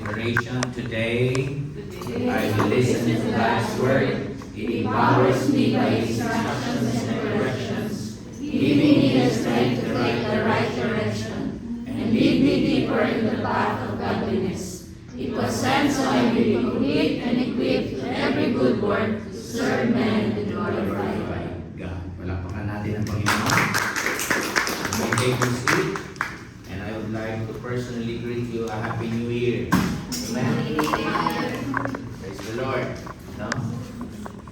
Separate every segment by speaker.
Speaker 1: declaration today. I will listen to God's word. It empowers me by instructions and corrections, giving me the strength to take the right direction and lead me deeper in the path of godliness. It was sent so I may be complete and equipped to every good work to serve men and glorify God. Palakpakan natin ang Panginoon. May take your seat. And I would like to personally greet you a Happy New Year. Amen? Praise the Lord. No?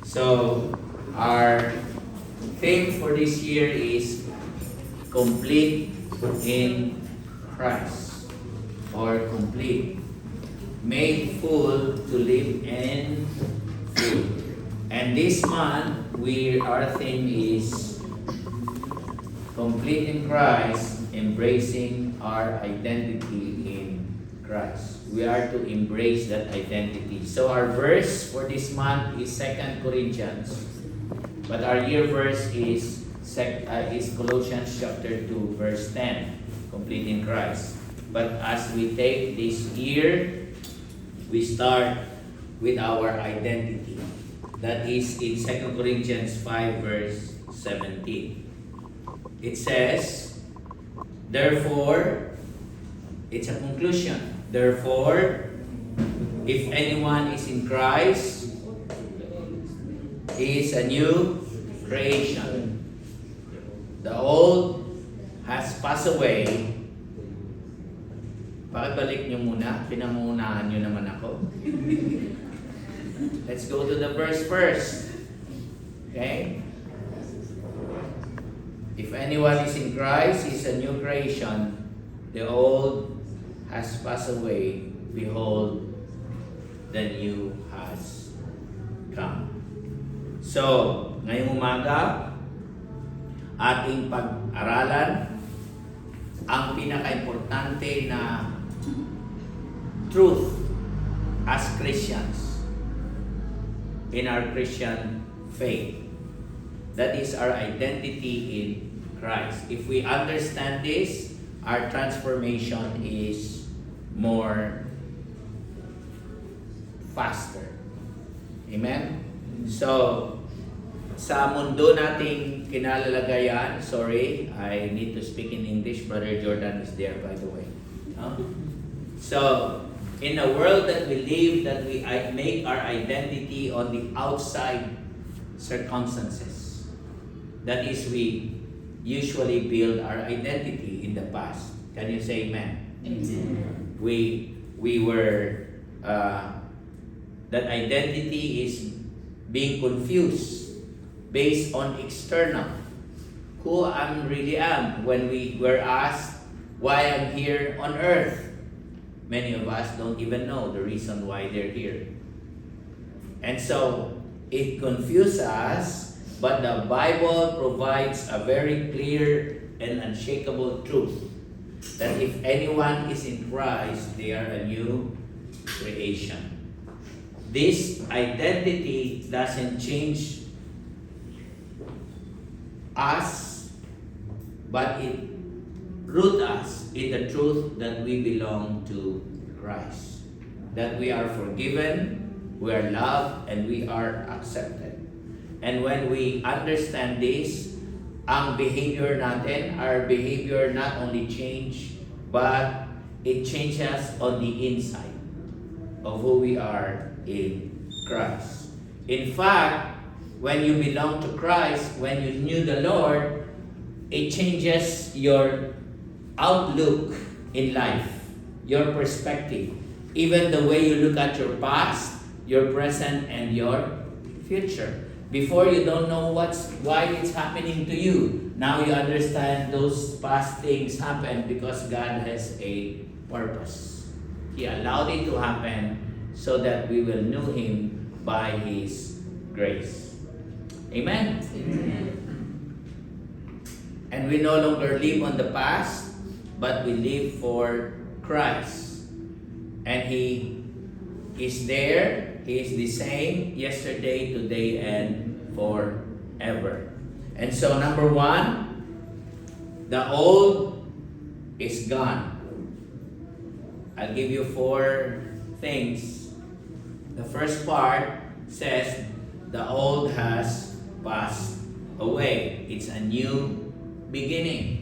Speaker 1: So, our theme for this year is complete in Christ. Or complete. Made full to live in full. And this month, our theme is complete in Christ, embracing our identity in Christ. We are to embrace that identity. So our verse for this month is 2 Corinthians. But our year verse is Colossians chapter 2, verse 10. Complete in Christ. But as we take this year, we start with our identity. That is in 2 Corinthians 5, verse 17. It says, therefore, it's a conclusion. Therefore, if anyone is in Christ, he is a new creation. The old has passed away. Pakibalik nyo muna. Pinamunahan nyo naman ako. Let's go to the verse first. Okay? If anyone is in Christ, he is a new creation. The old has passed away. Behold, the new has come. So, ngayong umaga, ating pag-aralan ang pinaka-importante na truth as Christians in our Christian faith. That is our identity in Christ. If we understand this, our transformation is more faster. Amen? So, sa mundo nating kinalalagayan, sorry, I need to speak in English. Brother Jordan is there, by the way. So, in a world that we live, that we make our identity on the outside circumstances. That is, we usually build our identity in the past. Can you say amen?
Speaker 2: Amen.
Speaker 1: We were, that identity is being confused based on external. Who I really am. When we were asked why I'm here on earth, many of us don't even know the reason why they're here. And so, it confuses us, but the Bible provides a very clear and unshakable truth that if anyone is in Christ, they are a new creation. This identity doesn't change us, but it roots us in the truth that we belong to Christ. That we are forgiven, we are loved, and we are accepted. And when we understand this, ang behavior natin, our behavior not only change, but it changes on the inside of who we are in Christ. In fact, when you belong to Christ, when you knew the Lord, it changes your outlook in life, your perspective, even the way you look at your past, your present, and your future. Before, you don't know why it's happening to you. Now you understand those past things happen because God has a purpose. He allowed it to happen so that we will know Him by His grace. Amen?
Speaker 2: Amen.
Speaker 1: And we no longer live on the past, but we live for Christ. And He is there. He is the same yesterday, today, and forever. And so, number one, the old is gone. I'll give you 4 things. The first part says, the old has passed away. It's a new beginning.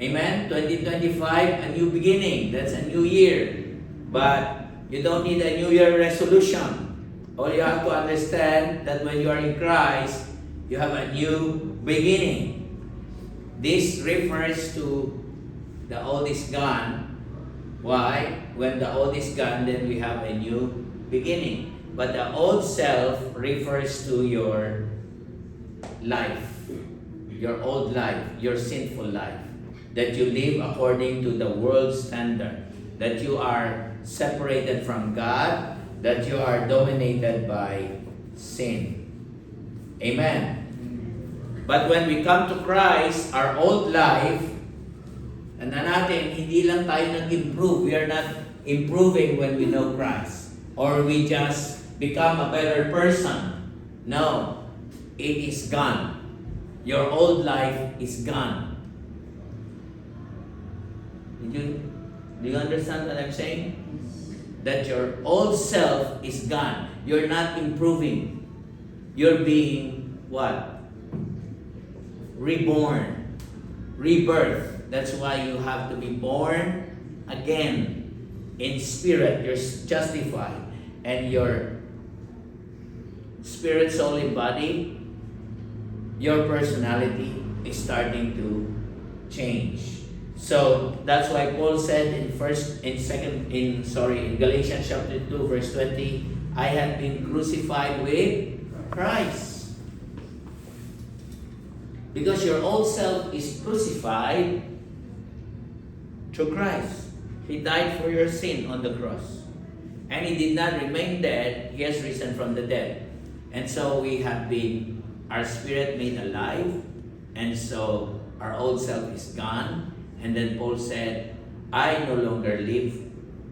Speaker 1: Amen? 2025, a new beginning. That's a new year. But you don't need a New Year resolution. All you have to understand that when you are in Christ, you have a new beginning. This refers to the old is gone. Why? When the old is gone, then we have a new beginning. But the old self refers to your life, your old life, your sinful life, that you live according to the world's standard, that you are separated from God, that you are dominated by sin. Amen. But when we come to Christ, our old life, natin, hindi lang tayo nag-improve. We are not improving when we know Christ. Or we just become a better person. No. It is gone. Your old life is gone. Do you understand what I'm saying? That your old self is gone. You're not improving. You're being what? Reborn. Rebirth. That's why you have to be born again. In spirit, you're justified. And your spirit, soul, and body, your personality is starting to change. So that's why Paul said in Galatians chapter 2 verse 20, I have been crucified with Christ. Because your old self is crucified through Christ. He died for your sin on the cross. And He did not remain dead, He has risen from the dead. And so we have been, our spirit made alive, and so our old self is gone. And then Paul said, I no longer live,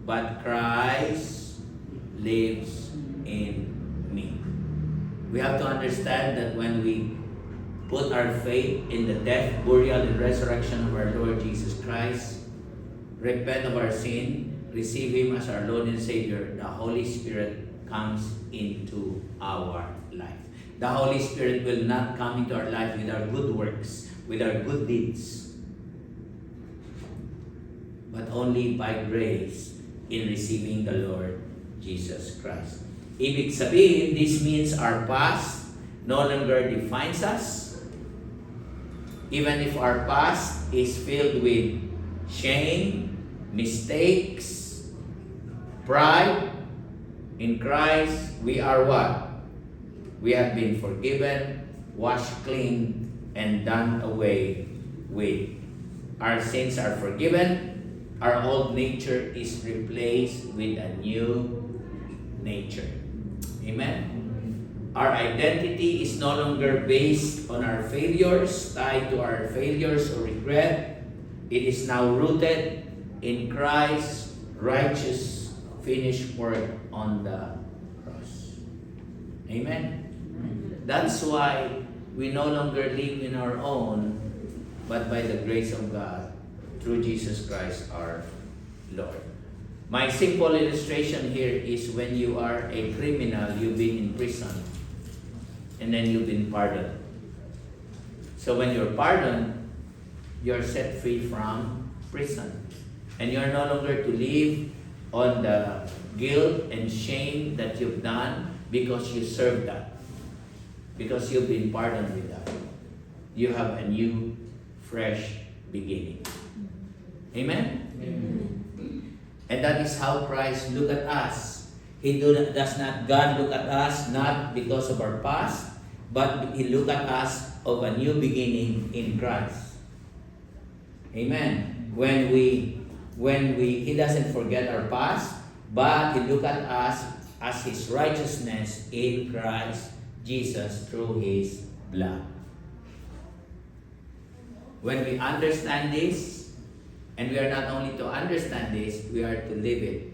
Speaker 1: but Christ lives in me. We have to understand that when we put our faith in the death, burial, and resurrection of our Lord Jesus Christ, repent of our sin, receive Him as our Lord and Savior, the Holy Spirit comes into our life. The Holy Spirit will not come into our life with our good works, with our good deeds, but only by grace in receiving the Lord Jesus Christ. Ibig sabihin, this means our past no longer defines us. Even if our past is filled with shame, mistakes, pride, in Christ, we are what? We have been forgiven, washed clean, and done away with. Our sins are forgiven. Our old nature is replaced with a new nature. Amen? Our identity is no longer based on our failures, tied to our failures or regret. It is now rooted in Christ's righteous finished work on the cross. Amen? That's why we no longer live in our own, but by the grace of God, through Jesus Christ our Lord. My simple illustration here is when you are a criminal, you've been in prison, and then you've been pardoned. So when you're pardoned, you're set free from prison. And you're no longer to live on the guilt and shame that you've done because you served that. Because you've been pardoned with that. You have a new, fresh beginning. Amen? Amen. And that is how Christ look at us. Does not God look at us not because of our past, but He look at us of a new beginning in Christ. Amen. When He doesn't forget our past, but He look at us as His righteousness in Christ Jesus through His blood. When we understand this, and we are not only to understand this, we are to live it.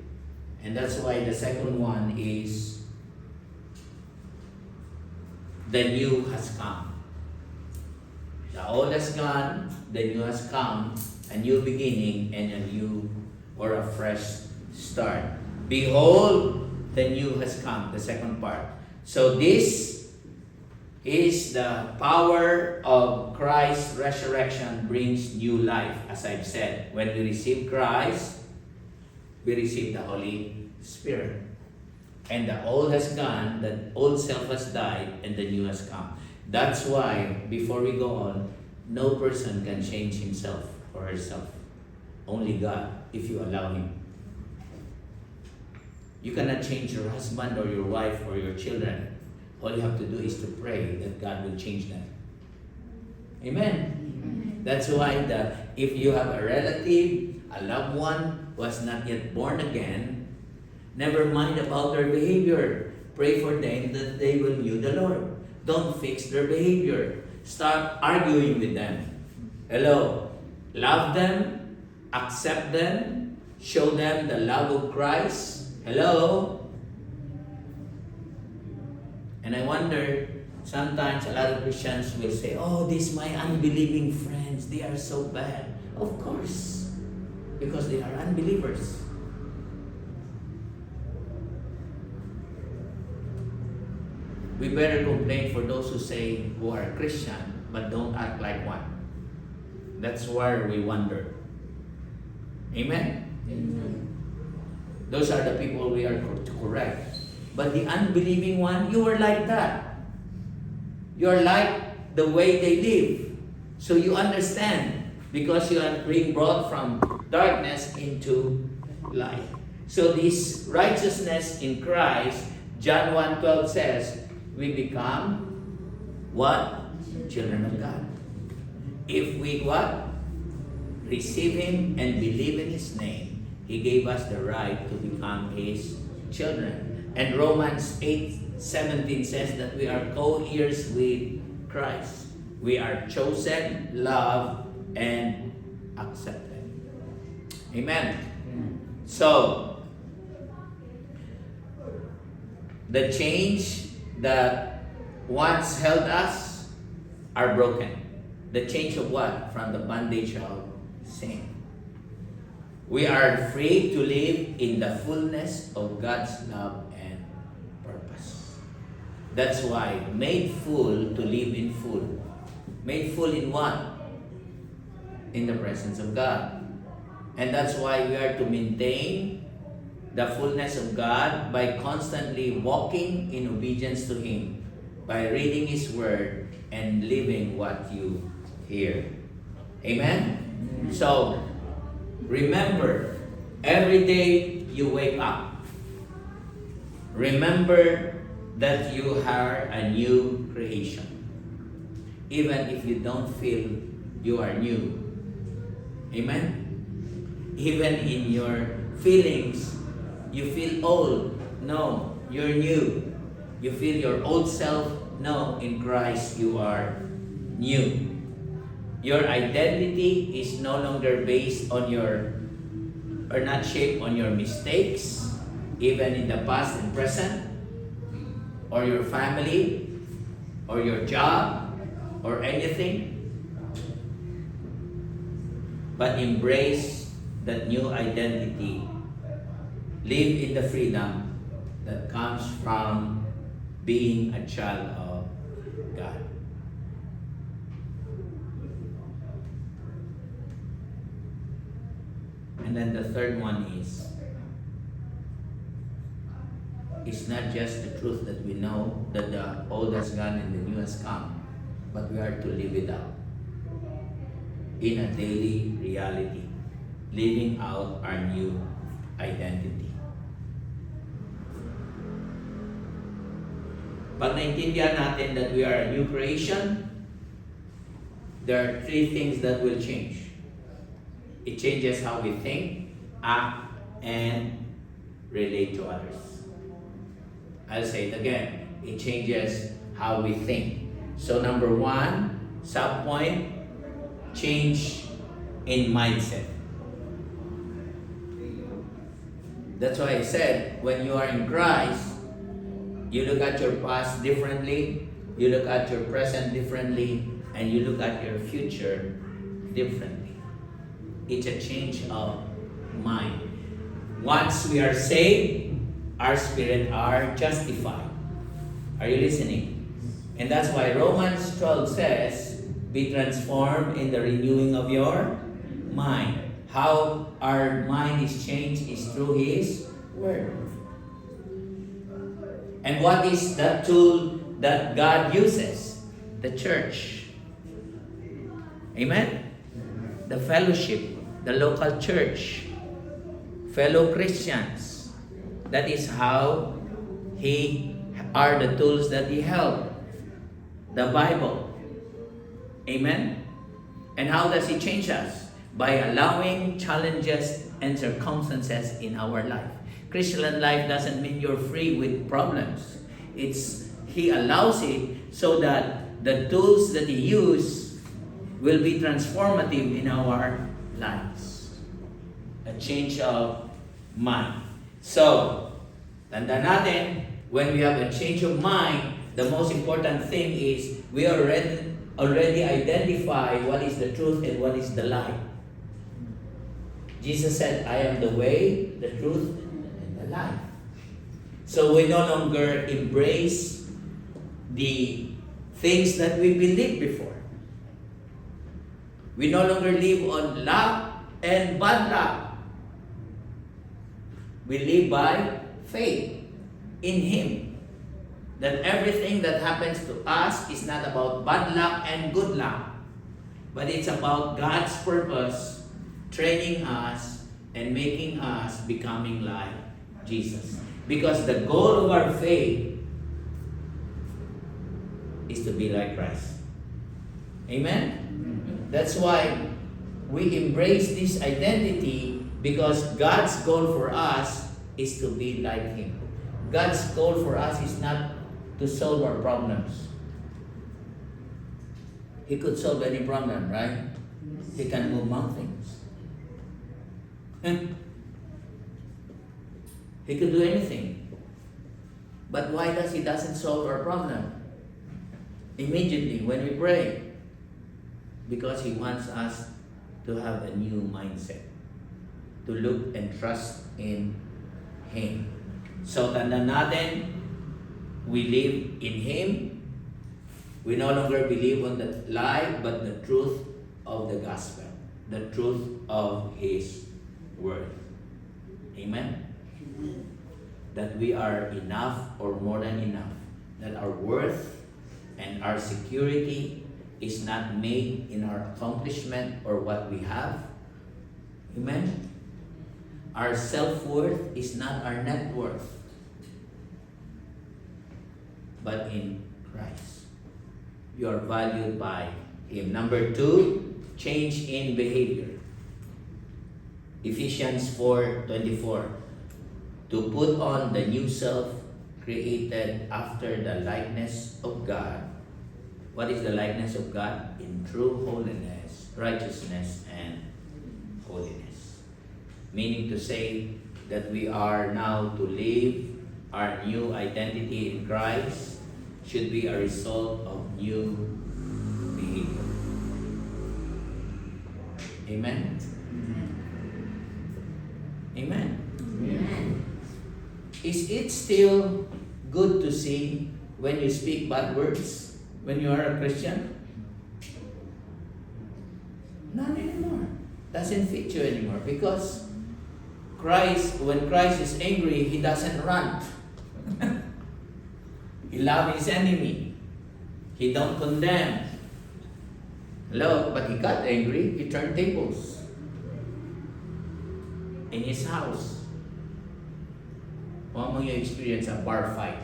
Speaker 1: And that's why the second one is the new has come. The old has gone, the new has come, a new beginning and a new or a fresh start. Behold, the new has come. The second part. So this is the power of Christ's resurrection brings new life. As I've said, when we receive Christ, we receive the Holy Spirit. And the old has gone, the old self has died, and the new has come. That's why, before we go on, no person can change himself or herself. Only God, if you allow Him. You cannot change your husband or your wife or your children. All you have to do is to pray that God will change them. Amen. That's why if you have a relative, a loved one who has not yet born again, never mind about their behavior. Pray for them that they will know the Lord. Don't fix their behavior. Start arguing with them. Hello. Love them. Accept them. Show them the love of Christ. Hello? And I wonder, sometimes a lot of Christians will say, oh, these my unbelieving friends, they are so bad. Of course, because they are unbelievers. We better complain for those who say who are Christian but don't act like one. That's where we wonder. Amen? Amen. Those are the people we are to correct. But the unbelieving one, you are like that. You are like the way they live. So you understand, because you are being brought from darkness into light. So this righteousness in Christ, John 1:12 says, we become what? Children of God. If we what? Receive Him and believe in His name, He gave us the right to become His children. And Romans 8:17 says that we are co-heirs with Christ. We are chosen, loved, and accepted. Amen. So, the change that once held us are broken. The change of what? From the bondage of sin. We are free to live in the fullness of God's love and purpose. That's why made full to live in full. Made full in what? In the presence of God. And that's why we are to maintain the fullness of God by constantly walking in obedience to Him, by reading His Word and living what you hear. Amen? So, remember, every day you wake up, remember that you are a new creation. Even if you don't feel you are new. Amen? Even in your feelings, you feel old. No, you're new. You feel your old self. No, in Christ you are new. Your identity is no longer based on or not shaped on your mistakes, even in the past and present, or your family, or your job, or anything. But embrace that new identity. Live in the freedom that comes from being a child of God. And then the third one is, it's not just the truth that we know that the old has gone and the new has come, but we are to live it out in a daily reality, living out our new identity. Pag naintindihan natin that we are a new creation, there are three things that will change. It changes how we think, act, and relate to others. I'll say it again. It changes how we think. So number one, sub-point, change in mindset. That's why I said, when you are in Christ, you look at your past differently, you look at your present differently, and you look at your future differently. It's a change of mind. Once we are saved, our spirit are justified. Are you listening? And that's why Romans 12 says, be transformed in the renewing of your mind. How our mind is changed is through His Word. And what is that tool that God uses? The church. Amen? The fellowship, the local church, fellow Christians. That is how He are the tools that He help. The Bible. Amen? And how does He change us? By allowing challenges and circumstances in our life. Christian life doesn't mean you're free with problems. He allows it so that the tools that He uses will be transformative in our lives. A change of mind. So, tanda natin, when we have a change of mind, the most important thing is we already identify what is the truth and what is the lie. Jesus said, I am the way, the truth, and the life. So we no longer embrace the things that we believed before. We no longer live on luck and bad luck. We live by faith in Him. That everything that happens to us is not about bad luck and good luck, but it's about God's purpose training us and making us becoming like Jesus. Because the goal of our faith is to be like Christ. Amen? That's why we embrace this identity, because God's goal for us is to be like Him. God's goal for us is not to solve our problems. He could solve any problem, right? He can move mountains. He could do anything. But why does He doesn't solve our problem immediately when we pray? Because He wants us to have a new mindset, to look and trust in Him. So tanda natin, we live in Him. We no longer believe on the lie, but the truth of the gospel, the truth of His word. Amen? That we are enough or more than enough. That our worth and our security is not made in our accomplishment or what we have. Amen? Our self-worth is not our net worth, but in Christ. You are valued by Him. Number 2, change in behavior. Ephesians 4:24. To put on the new self created after the likeness of God. What is the likeness of God? In true holiness, righteousness, and holiness. Meaning to say that we are now to live our new identity in Christ should be a result of new behavior. Amen? Amen?
Speaker 2: Amen.
Speaker 1: Is it still good to see when you speak bad words when you are a Christian? Not anymore. Doesn't fit you anymore, because when Christ is angry, He doesn't run. He loves His enemy. He don't condemn. Hello, but He got angry. He turned tables in His house. One more you experience a bar fight,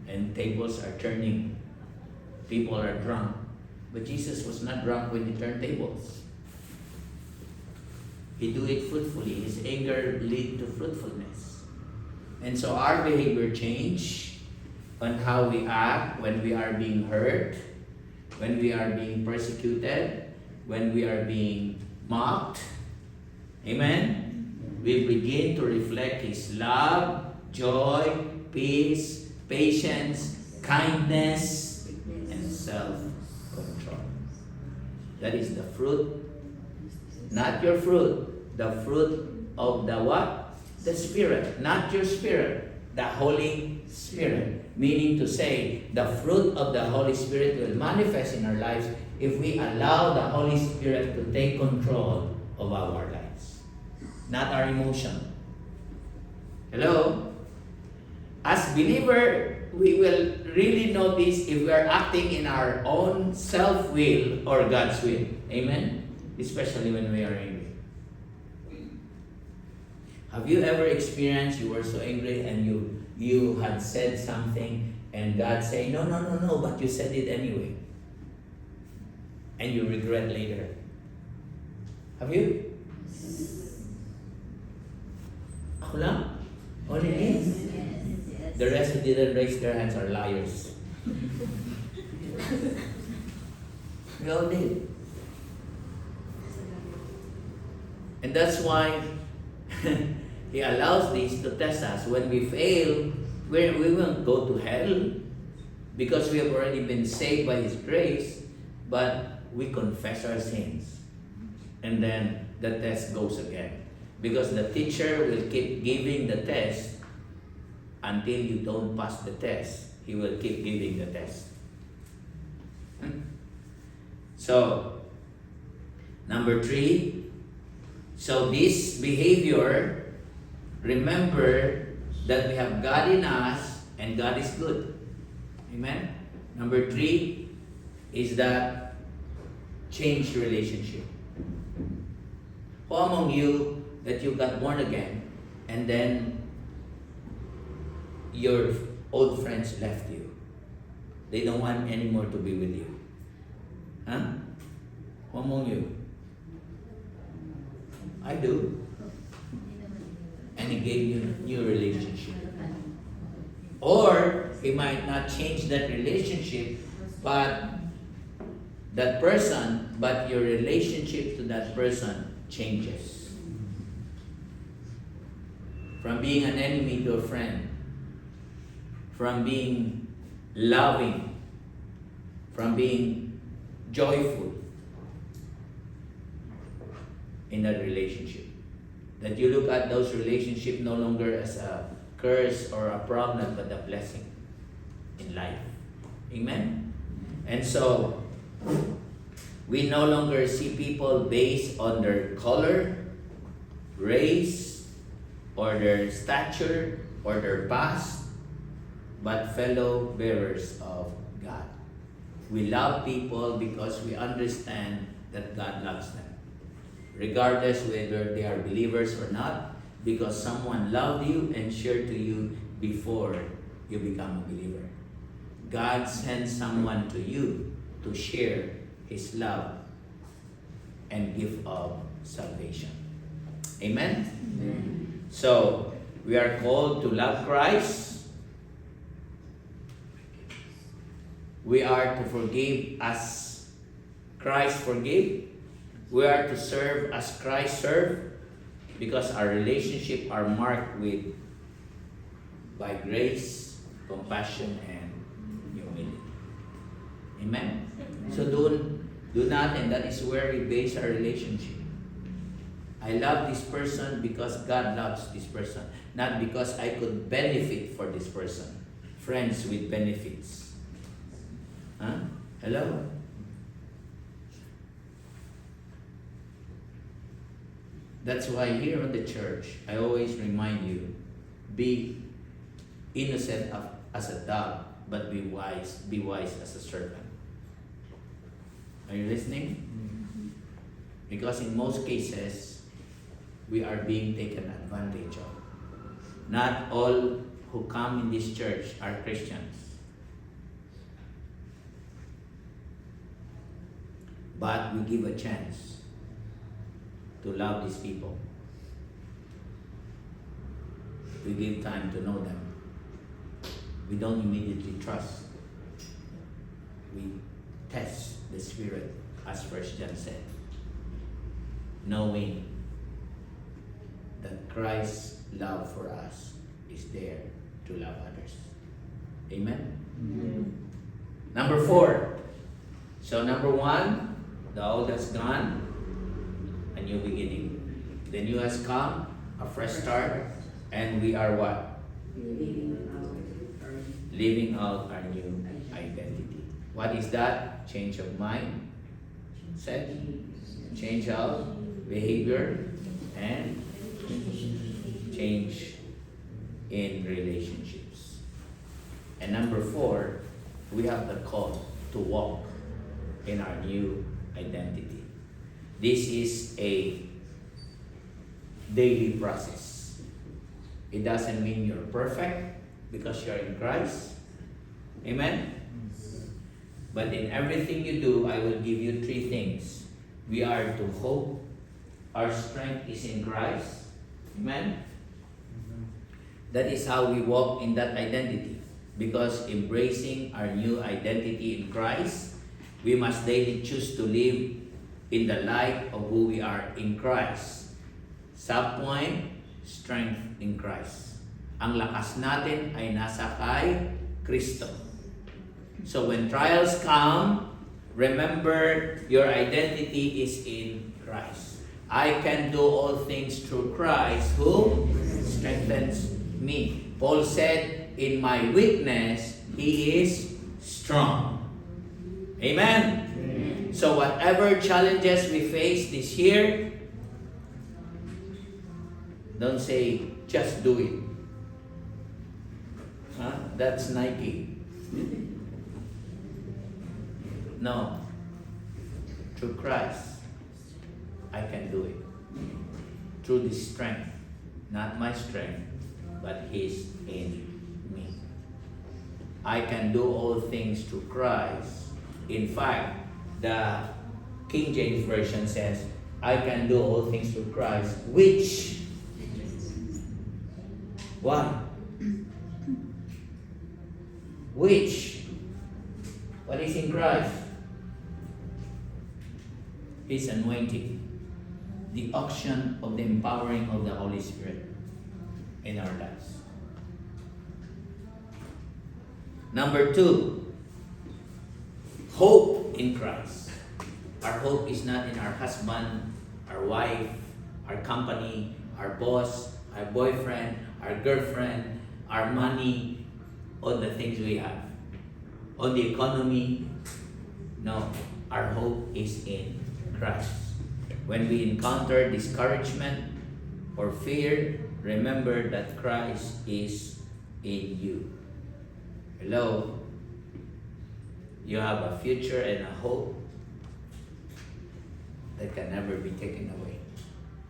Speaker 1: and tables are turning. People are drunk. But Jesus was not drunk when He turned tables. He do it fruitfully. His anger lead to fruitfulness. And so our behavior change on how we act when we are being hurt, when we are being persecuted, when we are being mocked. Amen? We begin to reflect His love, joy, peace, patience, kindness, and self-control. That is the fruit, not your fruit, the fruit of the what? The Spirit. Not your spirit. The Holy Spirit. Meaning to say, the fruit of the Holy Spirit will manifest in our lives if we allow the Holy Spirit to take control of our lives. Not our emotion. Hello? As believer, we will really notice if we are acting in our own self-will or God's will. Amen? Especially when we are angry. Have you ever experienced you were so angry and you had said something and God say, no, but you said it anyway. And you regret later. Have you? Ako lang? Only me?
Speaker 2: Yes.
Speaker 1: The rest who didn't raise their hands are liars. We all did. And that's why He allows this to test us. When we fail, we won't go to hell because we have already been saved by His grace, but we confess our sins. And then the test goes again. Because the teacher will keep giving the test until you don't pass the test. He will keep giving the test. So, number 3. So this behavior, remember that we have God in us and God is good. Amen? Number 3 is that change relationship. Who among you that you got born again and then your old friends left you? They don't want anymore to be with you. Huh? Who among you? I do. And He gave you a new relationship. Or He might not change that relationship, but that person, but your relationship to that person changes. From being an enemy to a friend. From being loving. From being joyful in that relationship. That you look at those relationships no longer as a curse or a problem, but a blessing in life. Amen? And so, we no longer see people based on their color, race, or their stature, or their past, but fellow bearers of God. We love people because we understand that God loves them. Regardless whether they are believers or not, because someone loved you and shared to you before you become a believer. God sends someone to you to share His love and gift of salvation. Amen?
Speaker 2: Amen.
Speaker 1: So, we are called to love Christ. We are to forgive as Christ forgave. We are to serve as Christ served, because our relationship are marked by grace, compassion, and humility. Amen? So do not, and that is where we base our relationship. I love this person because God loves this person, not because I could benefit for this person. Friends with benefits. Huh? Hello? That's why here in the church, I always remind you, be innocent as a dove, but be wise as a serpent. Are you listening? Because in most cases, we are being taken advantage of. Not all who come in this church are Christians. But we give a chance to love these people. We give time to know them. We don't immediately trust. We test the Spirit, as 1 John said, knowing that Christ's love for us is there to love others. Amen?
Speaker 2: Amen.
Speaker 1: Number 4. So number 1, the old has gone, a new beginning. The new has come, a fresh start, and we are what? Living out our new identity. What is that? Change of mind, set, change of behavior, and change in relationships. And number 4, we have the call to walk in our new identity. This is a daily process. It doesn't mean you're perfect because you're in Christ. Amen? But in everything you do, I will give you 3 things. We are to hope. Our strength is in Christ. Amen? That is how we walk in that identity. Because embracing our new identity in Christ, we must daily choose to live in the light of who we are in Christ. Subpoint, strength in Christ. Ang lakas natin ay nasa kay Kristo. So when trials come, remember your identity is in Christ. I can do all things through Christ who strengthens me. Paul said, in my weakness, He is strong. Amen?
Speaker 2: Amen.
Speaker 1: So whatever challenges we face this year, don't say, just do it. Huh? That's Nike. No. Through Christ, I can do it. Through this strength. Not my strength, but His in me. I can do all things through Christ. In fact, the King James Version says, I can do all things through Christ, which... Why? Which? What is in Christ? His anointing. The action of the empowering of the Holy Spirit in our lives. Number 2, hope in Christ. Our hope is not in our husband, our wife, our company, our boss, our boyfriend, our girlfriend, our money, on the things we have, on the economy. No, our hope is in Christ. When we encounter discouragement or fear, remember that Christ is in you. Hello? You have a future and a hope that can never be taken away.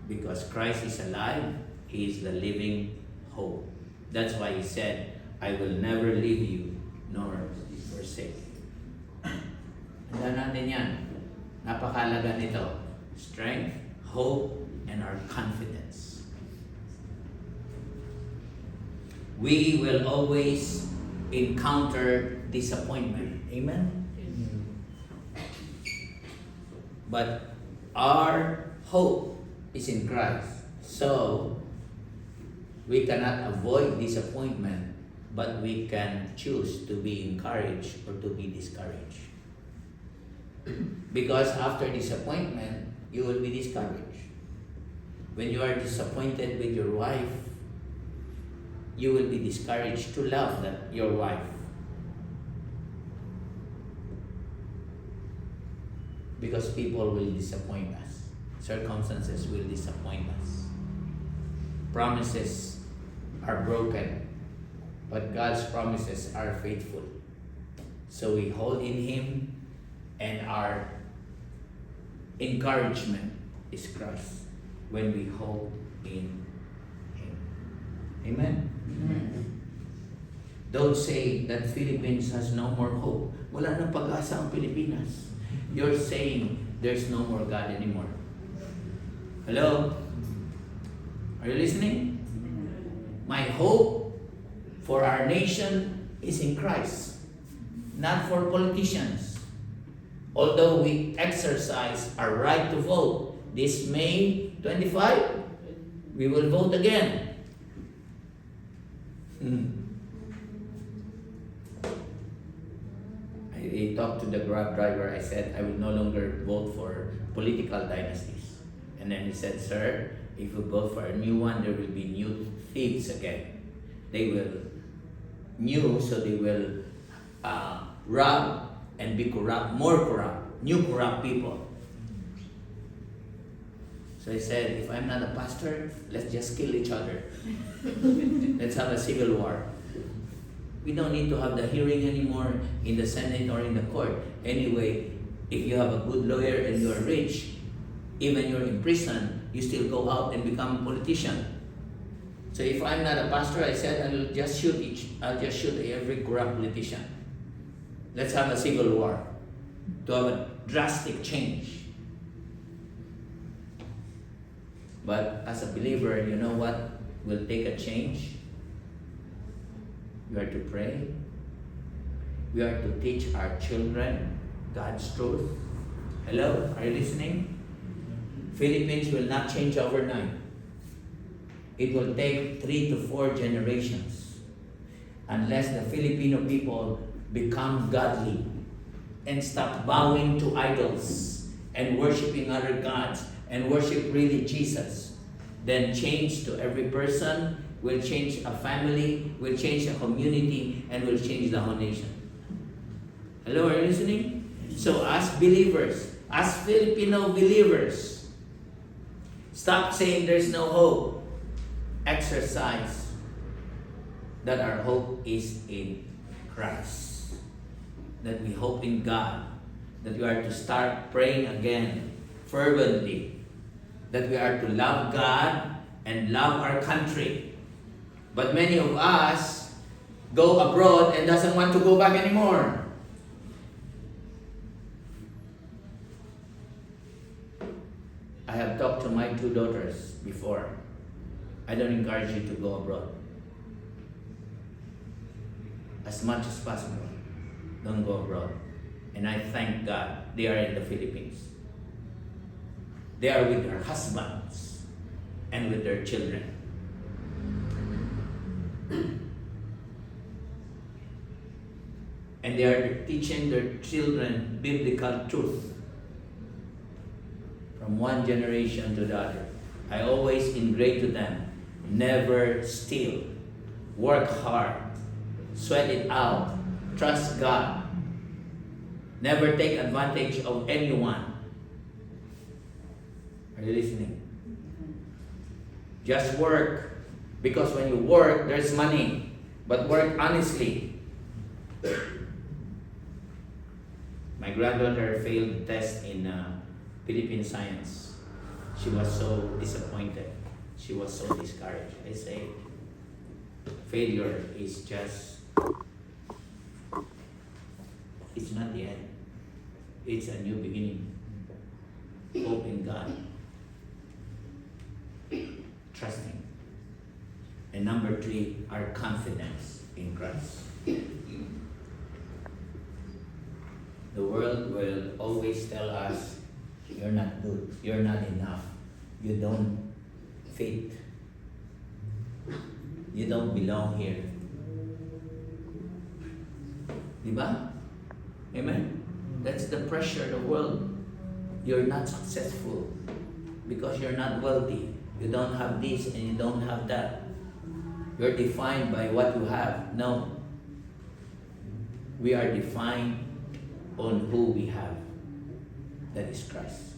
Speaker 1: Because Christ is alive, He is the living hope. That's why He said, I will never leave you nor forsake you. Handa natin yan. Napakalaga nito. Strength, hope, and our confidence. We will always encounter disappointment. Amen? But our hope is in Christ. So, we cannot avoid disappointment, but we can choose to be encouraged or to be discouraged. Because after disappointment, you will be discouraged. When you are disappointed with your wife, you will be discouraged to love your wife. Because people will disappoint us. Circumstances will disappoint us. Promises are broken, but God's promises are faithful. So we hold in Him, and our encouragement is Christ when we hold in Him. Amen?
Speaker 2: Amen.
Speaker 1: Don't say that Philippines has no more hope. Wala nang pag-asa ang Pilipinas. You're saying there's no more God anymore. Hello? Are you listening? My hope for our nation is in Christ, not for politicians. Although we exercise our right to vote, this May 25, we will vote again. I talked to the Grab driver. I said, I will no longer vote for political dynasties. And then he said, sir, If you go for a new one, there will be new thieves again. They will new, so they will rob and be corrupt, more corrupt, new corrupt people. So I said, if I'm not a pastor, let's just kill each other. Let's have a civil war. We don't need to have the hearing anymore in the Senate or in the court. Anyway, if you have a good lawyer and you're rich, even you're in prison, you still go out and become a politician. So if I'm not a pastor, I said I'll just shoot every corrupt politician. Let's have a civil war to have a drastic change. But as a believer, you know what will take a change? We are to pray. We are to teach our children God's truth. Hello, are you listening? Philippines will not change overnight. It will take 3 to 4 generations unless the Filipino people become godly and stop bowing to idols and worshiping other gods and worship really Jesus. Then change to every person will change a family, will change a community, and will change the whole nation. Hello, are you listening? So as believers, as Filipino believers, stop saying there's no hope. Exercise that our hope is in Christ. That we hope in God. That we are to start praying again fervently. That we are to love God and love our country. But many of us go abroad and doesn't want to go back anymore. I have talked to my 2 daughters before. I don't encourage you to go abroad. As much as possible, don't go abroad. And I thank God they are in the Philippines. They are with their husbands and with their children. And they are teaching their children biblical truth from one generation to the other. I always ingrate to them, never steal, work hard, sweat it out, trust God, never take advantage of anyone. Are you listening? Just work, because when you work, there's money, but work honestly. My granddaughter failed the test in Philippine science. She was so disappointed. She was so discouraged. I say, failure is just, it's not the end. It's a new beginning. Hope in God. Trusting. And number 3, our confidence in Christ. The world will always tell us, you're not good, you're not enough, you don't fit, you don't belong here. Diba? Amen? That's the pressure of the world. You're not successful because you're not wealthy. You don't have this and you don't have that. You're defined by what you have. No. We are defined on who we have. That is Christ.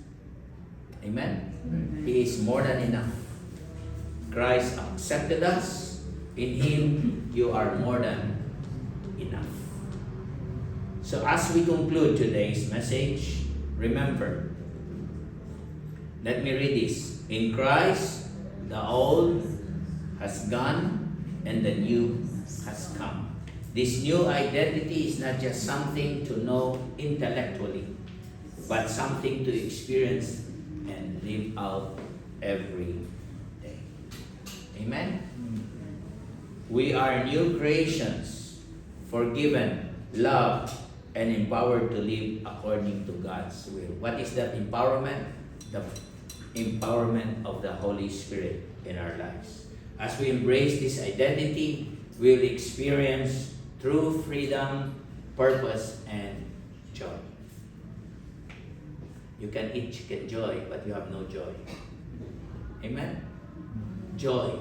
Speaker 1: Amen? He is more than enough. Christ accepted us. In Him, you are more than enough. So as we conclude today's message, remember, let me read this. In Christ, the old has gone and the new has come. This new identity is not just something to know intellectually, but something to experience and live out every day. Amen? We are new creations, forgiven, loved, and empowered to live according to God's will. What is that empowerment? The empowerment of the Holy Spirit in our lives. As we embrace this identity, we will experience true freedom, purpose, and joy. You can eat chicken joy, but you have no joy. Amen? joy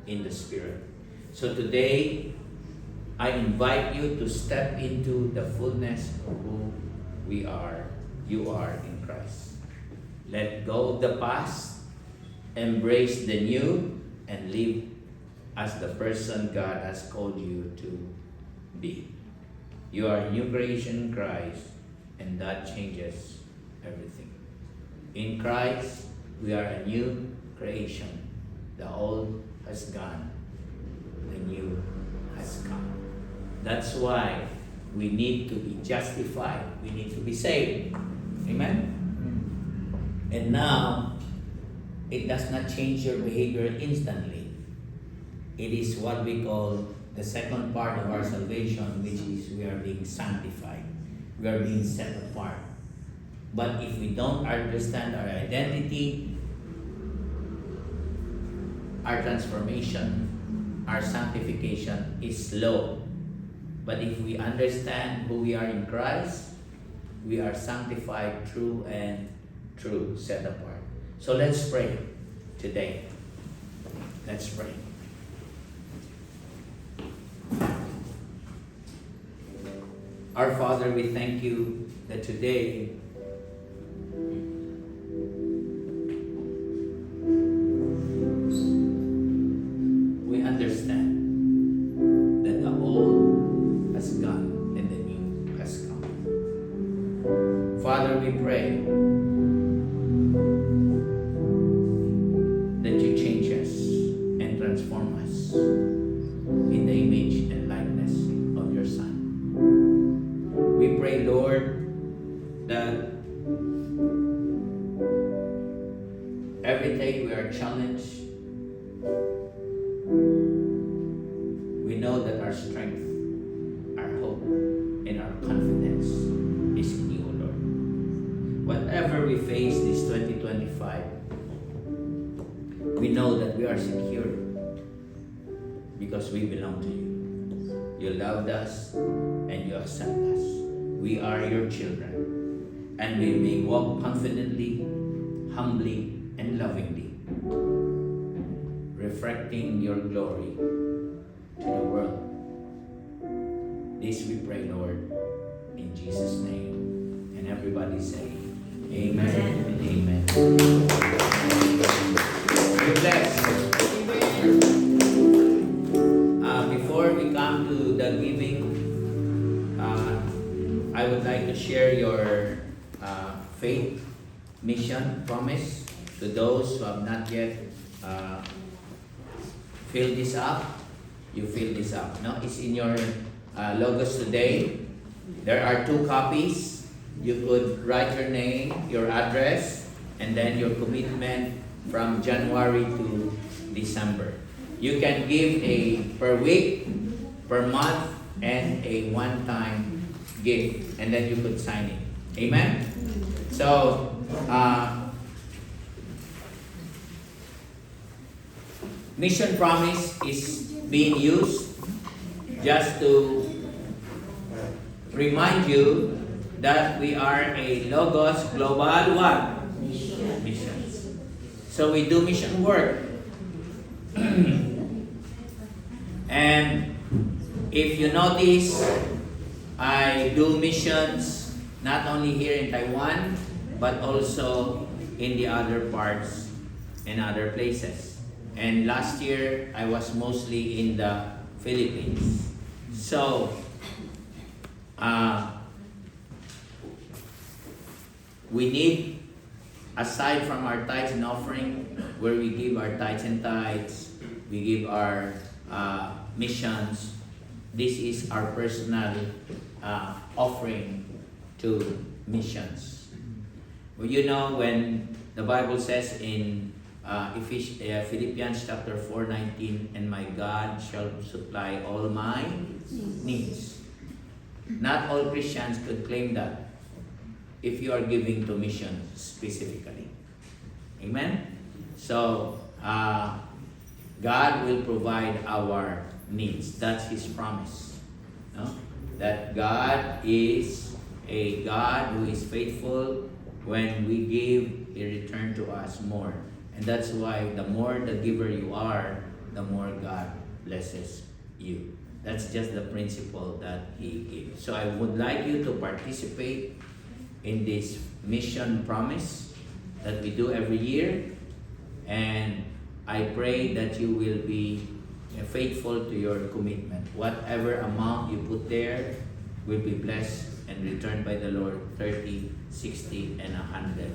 Speaker 1: in the Spirit. So today, I invite you to step into the fullness of who you are in Christ. Let go of the past, embrace the new, and live as the person God has called you to be. You are a new creation in Christ, and that changes everything. In Christ, we are a new creation. The old has gone, the new has come. That's why we need to be justified. We need to be saved. Amen? And now, it does not change your behavior instantly. It is what we call the second part of our salvation, which is we are being sanctified. We are being set apart. But if we don't understand our identity, our transformation, our sanctification is slow. But if we understand who we are in Christ, we are sanctified through and through, set apart. So let's pray today. Let's pray. Our Father, we thank you that today we understand that the old has gone and the new has come. Father, we pray that you change us and transform us in the image and likeness of your Son. We pray, Lord, that every day we are challenged, we know that our strength, our hope, and our confidence is in you, Lord. Whatever we face this 2025, we know that we are secure because we belong to you. You loved us and you accept us. We are your children, and we may walk confidently, humbly, and lovingly, reflecting your glory to the world. This we pray, Lord, in Jesus' name. And everybody say, Amen and Amen. Be blessed. Before we come to the giving, I would like to share your faith mission promise to those who have not yet filled this up. You fill this up. No, it's in your logos today. There are 2 copies. You could write your name, your address, and then your commitment from January to December. You can give a per week, per month, and a one-time gift, and then you could sign it. Amen? So, mission promise is being used just to remind you that we are a Logos Global what? Missions. So we do mission work. And if you notice, I do missions not only here in Taiwan, but also in the other parts and other places. And last year, I was mostly in the Philippines. So, we need, aside from our tithes and offering, where we give our tithes and tithes, we give our missions, this is our personal offering to missions. Well, you know, when the Bible says in Philippians chapter 4:19, and my God shall supply all my needs. Not all Christians could claim that if you are giving to missions specifically. Amen? So, God will provide our needs. That's His promise. No? That God is a God who is faithful. When we give, He returns to us more And that's why the more the giver you are, the more God blesses you. That's just the principle that He gives. So I would like you to participate in this mission promise that we do every year. And I pray that you will be faithful to your commitment. Whatever amount you put there will be blessed and returned by the Lord 30, 60, and 100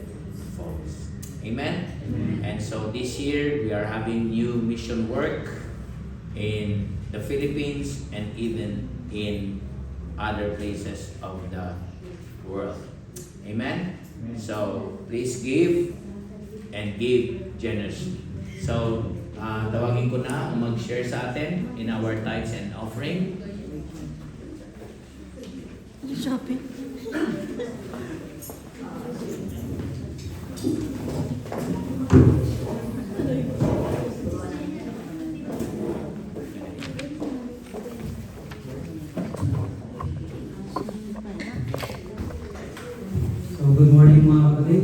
Speaker 1: folds. Amen?
Speaker 2: Amen.
Speaker 1: And so this year we are having new mission work in the Philippines and even in other places of the world. Amen? So please give and give generously. So tawagin ko na ang mag-share sa atin in our tithes and offering.
Speaker 3: Shopping.
Speaker 4: So good morning mga kapatid.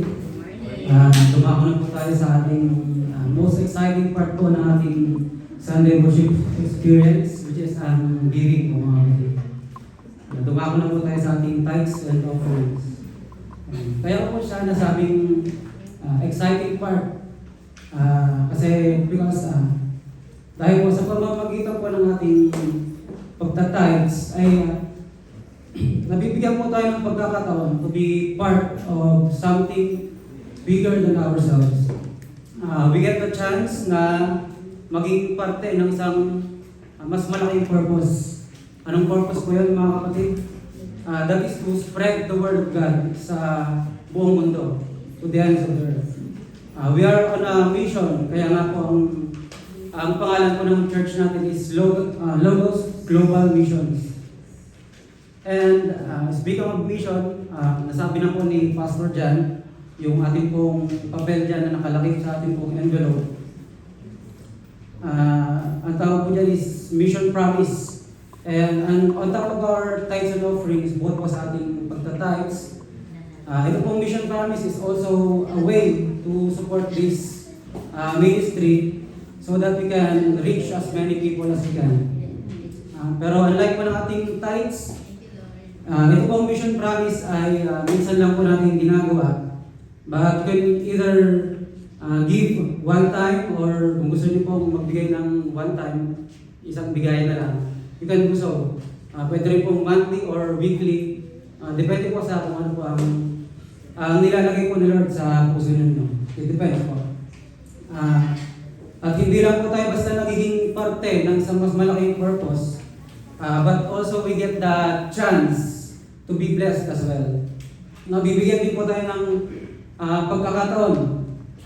Speaker 4: Dumako na po tayo sa ating most exciting part po ng ating Sunday worship experience, which is ang giving po mga kapatid. Dumako na po tayo sa ating tithes and offerings. Kaya po siya nasabing exciting part kasi because dahil po sa pamamagitan po ng ating pagta-tithes ay nabibigyan po tayo ng pagkakataon to be part of something bigger than ourselves. We get the chance na maging parte ng isang mas malaking purpose. Anong purpose po yun mga kapatid? That is to spread the word of God sa buong mundo, to the ends of the earth. We are on a mission, kaya nga po ang pangalan po ng church natin is Logos Global Missions. And speaking of mission, nasabi na po ni Pastor Jan, yung ating pong papel dyan na nakalagay sa ating pong envelope. Ang tawag po dyan is Mission Promise. And on top of our tithes and offerings, both po sa ating pagta-tithes, ito pong Mission Promise is also a way to support this ministry so that we can reach as many people as we can. Pero unlike po ng ating tithes, ito pong Mission Promise ay minsan lang po natin ginagawa. But you can either give one time or kung gusto niyo pong magbigay ng one time, isang bigay na lang. You can do so. Pwede rin pong monthly or weekly. Depende po sa kung ano po ang nilalagay po ni Lord sa puso ninyo. It depends po. At hindi lang po tayo basta nagiging parte ng isang mas malaking purpose, but also we get the chance to be blessed as well. Nabibigyan din po tayo ng pagkakataon,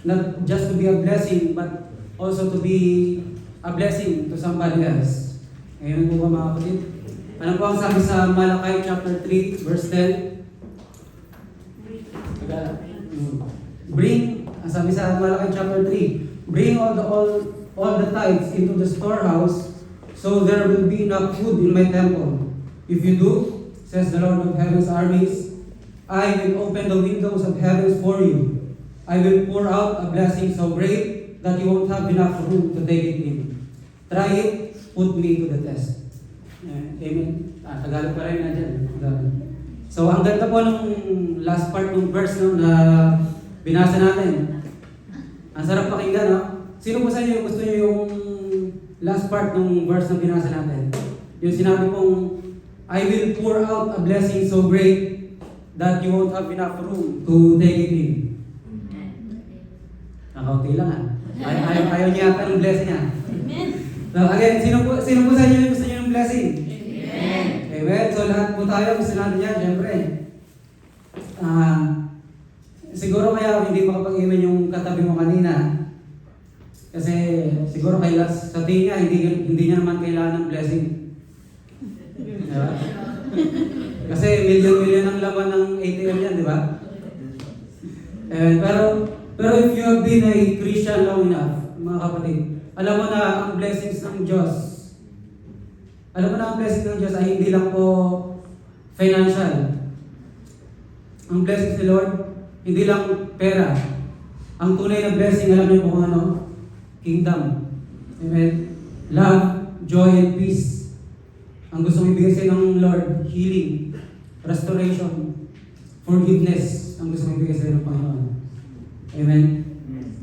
Speaker 4: not just to be a blessing, but also to be a blessing to somebody else. Ngayon po ba mga kapatid? Ano po ang sabi sa Malachi chapter 3, verse 10? Ang sabi sa Malachi chapter 3, bring all the tithes into the storehouse, so there will be enough food in my temple. If you do, says the Lord of heaven's armies, I will open the windows of heavens for you. I will pour out a blessing so great that you won't have enough room to take it in. Try it, put me to the test. Amen. Tagalog pa rin na dyan. So ang ganda po nung last part ng verse na binasa natin. Ang sarap pakinggan, no? Sino po sa inyo gusto nyo yung last part ng verse na binasa natin? Yung sinabi pong, I will pour out a blessing so great that you won't have enough room to take it in. Nakaunti lang ayaw niya yata ng blessing niya. So again, sino po sa inyo yung gusto niyo ng blessing?
Speaker 2: Amen.
Speaker 4: Amen. So lahat po tayo gusto natin yan, syempre. Siguro kaya hindi makapag-iwan yung katabi mo kanina. Kasi siguro kaya sa tingin niya, hindi niya naman kailangan ng blessing. Diba? Kasi milyon-milyon ang laman ng ATM yan, di ba? Pero if you have been a Christian long enough, mga kapatid, alam mo na ang blessings ng Diyos, ay hindi lang po financial. Ang blessings ni Lord, hindi lang pera. Ang tunay na blessing, alam niyo kung ano? Kingdom. Amen? Love, joy, and peace. Ang gusto mong ibigay sa'yo ng Lord, healing, restoration, forgiveness. Ang gusto mong ibigay sa'yo ng Panginoon. Amen?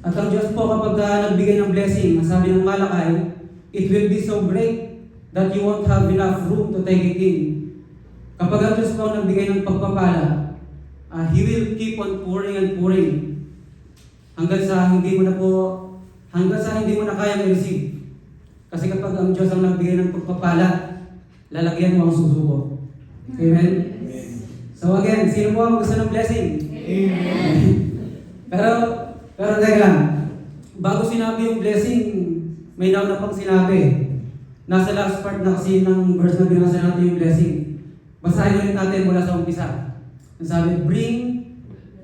Speaker 4: At ang Diyos po kapag nagbigay ng blessing, ang sabi ng Malakay, it will be so great that you won't have enough room to take it in. Kapag ang Diyos po nagbigay ng pagpapala, He will keep on pouring and pouring hanggang sa hindi mo na kayang i-receive. Kasi kapag ang Diyos ang nagbigay ng pagpapala, lalagyan mo ang susuko. Amen? So again, sino po ang gusto ng blessing? Amen. Pero teka lang, bago sinabi yung blessing, may nauna pang sinabi. Nasa last part na kasi ng verse na binasa natin yung blessing. Basahin ulit natin mula sa umpisa. Sabi,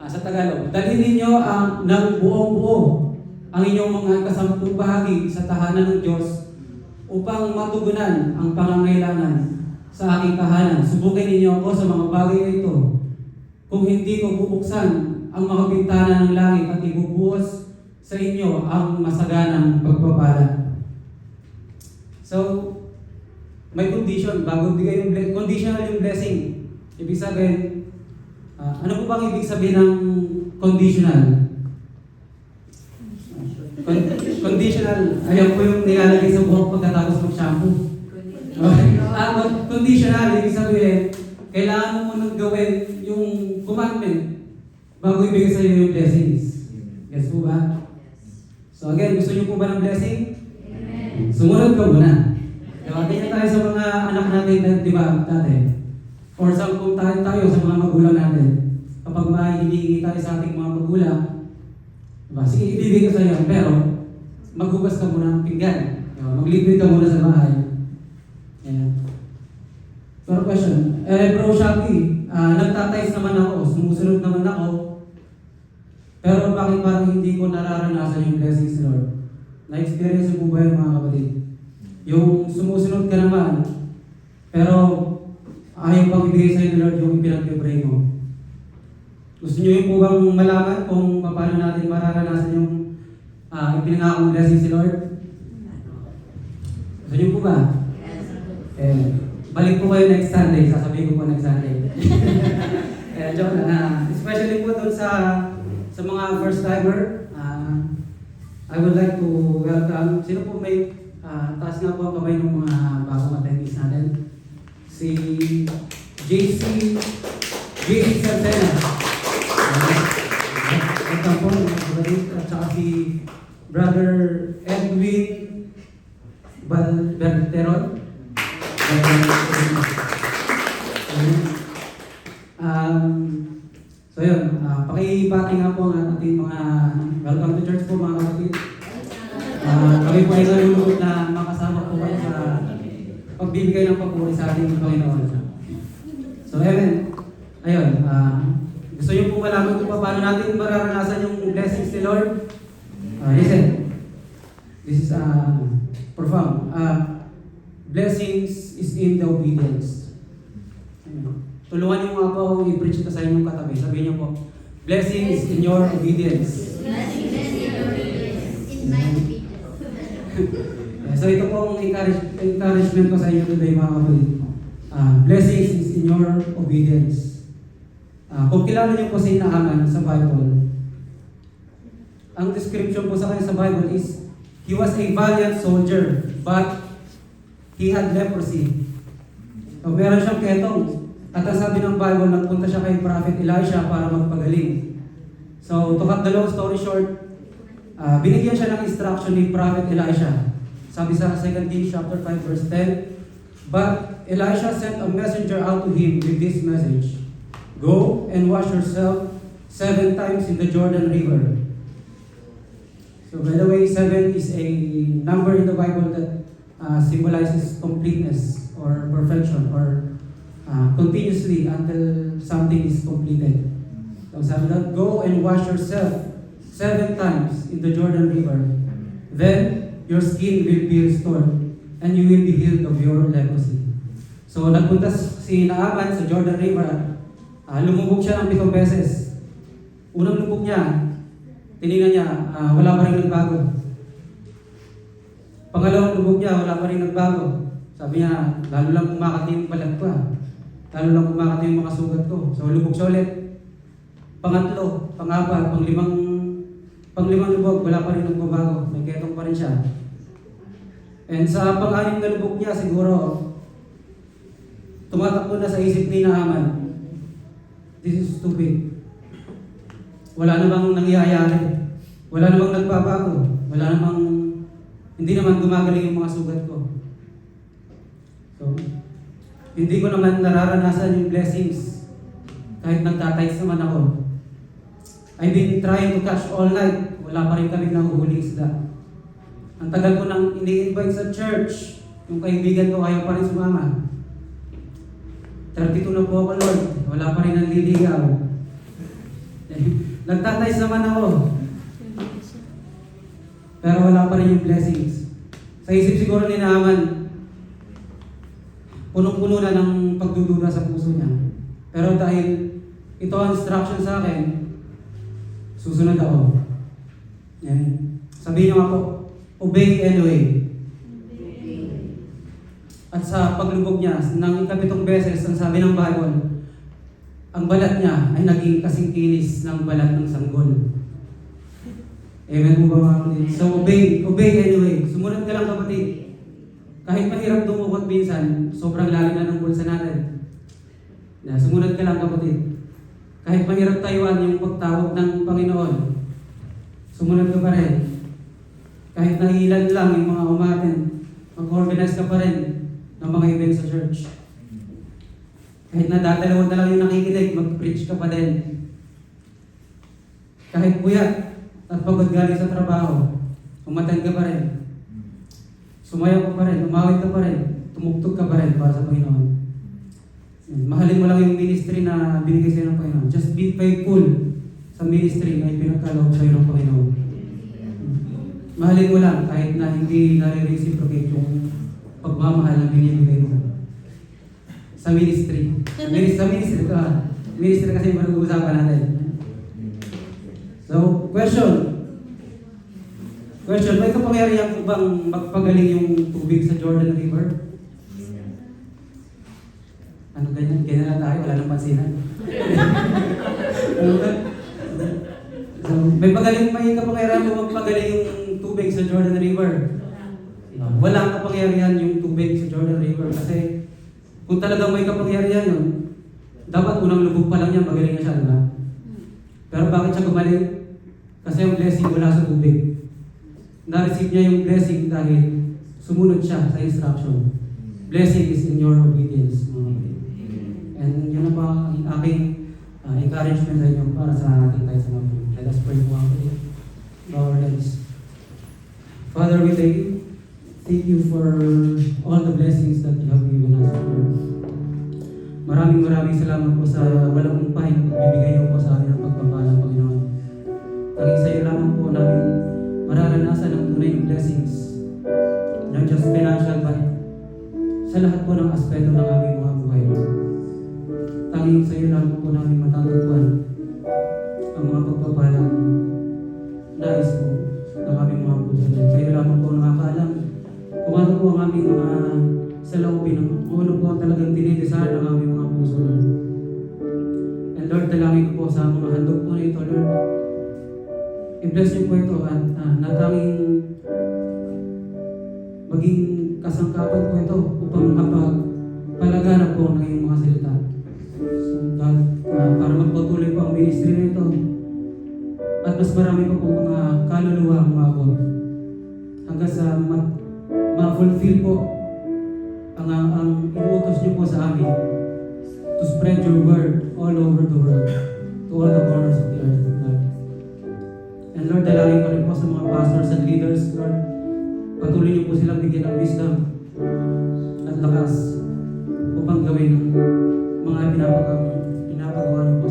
Speaker 4: sa Tagalog, dalhin ninyo ng buong buo ang inyong mga kasampung bahagi sa tahanan ng Diyos upang matugunan ang pangangailangan sa aking tahanan. Subukin ninyo ako sa mga bagay na ito. Kung hindi ko bubuksan ang mga bintana ng langit at ibubuhos sa inyo ang masaganang pagpapala. So, may condition bago bigay yung conditional yung blessing. Ibig sabihin, ano po bang ibig sabihin ng conditional? Conditional, ayan po yung nilalagay sa buhok pagkatapos mag-shampoo. Conditional, ibig sabihin, kailangan mo munang gawin yung commandment bago ibigay sa iyo yung blessings. Yes po ba? So again, gusto niyo po ba ng blessing? Amen. Sumunod ka muna. Tingnan tayo sa mga anak natin, di ba, dati? Or kung tayo sa mga magulang natin. Kapag may hinihingi tayo sa ating mga magulang, diba? Sige, ibibigay ko sa iyo, pero maghugas ka muna ng pinggan. Maglibre ka muna sa bahay. Yeah. So, question. Bro Shopee, nagtatayos naman ako, sumusunod naman ako, pero bakit parang hindi ko nararanasan yung blessings ni Lord? Na-experience mo ba yung mga kapatid? Yung sumusunod ka naman, pero ayaw pang ibigay sa'yo ni Lord yung pinag-pray mo. Gusto nyo yung po bang malaman kung paano natin mararanasan yung ipinangakong blessing si Lord? Gusto nyo po ba? Balik po kayo next Sunday, sasabihin ko po next Sunday. Joke lang. Especially po doon sa mga first timer, I would like to welcome, sino po may taas nga po ang kamay ng mga bagong attendees natin? Si JC Sartena. Ito po, at saka si Brother Edwin Balteron. So yun, pakibati nga po ang ating mga welcome to church po mga kapatid. Kami po ay nalulungkot na makasama po kayo sa pagbibigay ng papuri sa ating Panginoon. So amen. Ayun, gusto niyo po malaman kung paano natin mararanasan yung blessings ni Lord? Listen, this is profound. Blessings is in the obedience. Tulungan niyo nga po ako i-preach ito sa inyong katabi. Sabihin niyo po, blessing is in your obedience.
Speaker 2: Blessing is in your obedience. In my obedience.
Speaker 4: So ito po ang encouragement ko sa inyo today mga kapatid. Blessings is in your obedience. Kung kilala niyo po si Naaman sa Bible, ang description po sa kanya sa Bible is, he was a valiant soldier, but he had leprosy. So meron siyang ketong. At ang sabi ng Bible, nagpunta siya kay Prophet Elisha para magpagaling. So, to cut the long story short, binigyan siya ng instruction ni Prophet Elisha. Sabi sa 2 Kings chapter 5 verse 10, but Elisha sent a messenger out to him with this message, go and wash yourself 7 times in the Jordan River. So by the way, 7 is a number in the Bible that symbolizes completeness or perfection or continuously until something is completed. So sabi that, go and wash yourself 7 times in the Jordan River. Then your skin will be restored and you will be healed of your leprosy. So nagpunta si Naaman sa Jordan River. Lumubog siya ng 7 beses. Unang lubog niya, tinignan niya, wala pa rin nagbago. Pangalawang lubog niya, wala pa rin nagbago. Sabi niya, lalo lang kumakati yung balat ko. Lalo lang kumakati yung mga sugat ko. So lubog siya ulit. Pangatlo, pangapat, panglimang lubog, wala pa rin nagbabago. May ketong pa rin siya. And sa pang-anim na lubog niya, siguro, tumatakbo na sa isip ni Naaman, this is too big. Wala namang nangyayari. Wala namang nagbabago. Hindi naman gumagaling yung mga sugat ko. So, hindi ko naman nararanasan yung blessings. Kahit nagtatights naman ako. I've been trying to catch all night. Wala pa rin kami nahuhuling isda. Ang tagal ko nang ini-invite sa church. Yung kaibigan ko ayaw pa rin sumama. 32 na po ako, Lord. Wala pa rin ang liligaw. Nagtatights naman ako. Pero wala pa rin yung blessings. Sa isip siguro ni Naaman, punong-puno na ng pagdududa sa puso niya. Pero dahil ito ang instruction sa akin, susunod ako. Yan. Sabihin niyo nga po, obey anyway. At sa paglubog niya, ng 7 beses, ang sabi ng Bible, ang balat niya ay naging kasing kinis ng balat ng sanggol. Amen po ba mga kapatid? So obey anyway. Sumunod ka lang kapatid. Kahit mahirap dumukot minsan, sobrang lalim na ng bulsa natin. Sumunod ka lang kapatid. Kahit mahirap tayuan yung pagtawag ng Panginoon, sumunod ka pa rin. Kahit nahilan lang yung mga umaten, mag-organize ka pa rin ng mga events sa church. Kahit nadadalawan na lang yung nakikinig, mag-preach ka pa din. Kahit buyat at pagod galing sa trabaho, umatan ka pa rin. Sumayaw ka pa rin, umawit ka pa rin, tumugtog ka pa rin para sa Panginoon. Mahalin mo lang yung ministry na binigay sa'yo ng Panginoon. Just be faithful sa ministry na ipinagkaloob sa'yo ng Panginoon. Mahalin mo lang kahit na hindi nare-reciprocate yung pagmamahal na binibigay mo sa ministry. Sa ministry ka. Ministry kasi yung pag-uusapan natin. So, question, may kapangyarihan po bang magpagaling yung tubig sa Jordan River? Ano ganyan? Ganyan na tayo, wala nang pansinan. So, may kapangyarihan po magpagaling yung tubig sa Jordan River. Walang kapangyarihan yung tubig sa Jordan River kasi kung talagang may kapangyarihan yun, dapat unang lubog pa lang niya, magaling na siya, diba? Pero bakit siya gumaling? Kasi yung blessing wala sa tubig. Na-receive niya yung blessing dahil sumunod siya sa instruction. Blessing is in your obedience. And yun na pa ang aking encouragement sa inyo para sa ating tayo sa mga. Let us pray for our heads. Father, we thank you. Thank you for all the blessings that you have given us. Maraming salamat po sa walang umpay na pagbibigay niyo po sa amin ng pagpapala, Panginoon. Tanging sa iyo lamang po namin mararanasan ang tunay ng blessings. Not just financial, but sa lahat po ng aspeto ng aming mga buhay. Tanging sa iyo lamang po namin matatagpuan ang mga pagpapalang nais po ng aming mga puso. Kayo lamang po nakakaalam kung ano po ang aming mga saloobin, kung ano po ang talagang dinidesahan ng aming mga puso, Lord. And Lord, dalangin ko po sa mga handog po na ito, Lord. I-bless niyo po ito at natanging maging kasangkapan po ito upang makapagpalaganap po ng iyong mga salita. So, God, para magpatuloy po ang ministry na ito at mas marami pa po mga kaluluwa ang maabot hanggang sa ma-fulfill po ang inuutos niyo po sa amin to spread your word all over the world, to all the corners of the earth, Lord. And Lord, dalangin ko rin po sa mga pastors and leaders, Lord, patuloy niyo po silang bigyan ng wisdom at lakas upang gawin ang mga pinapagawa niyo po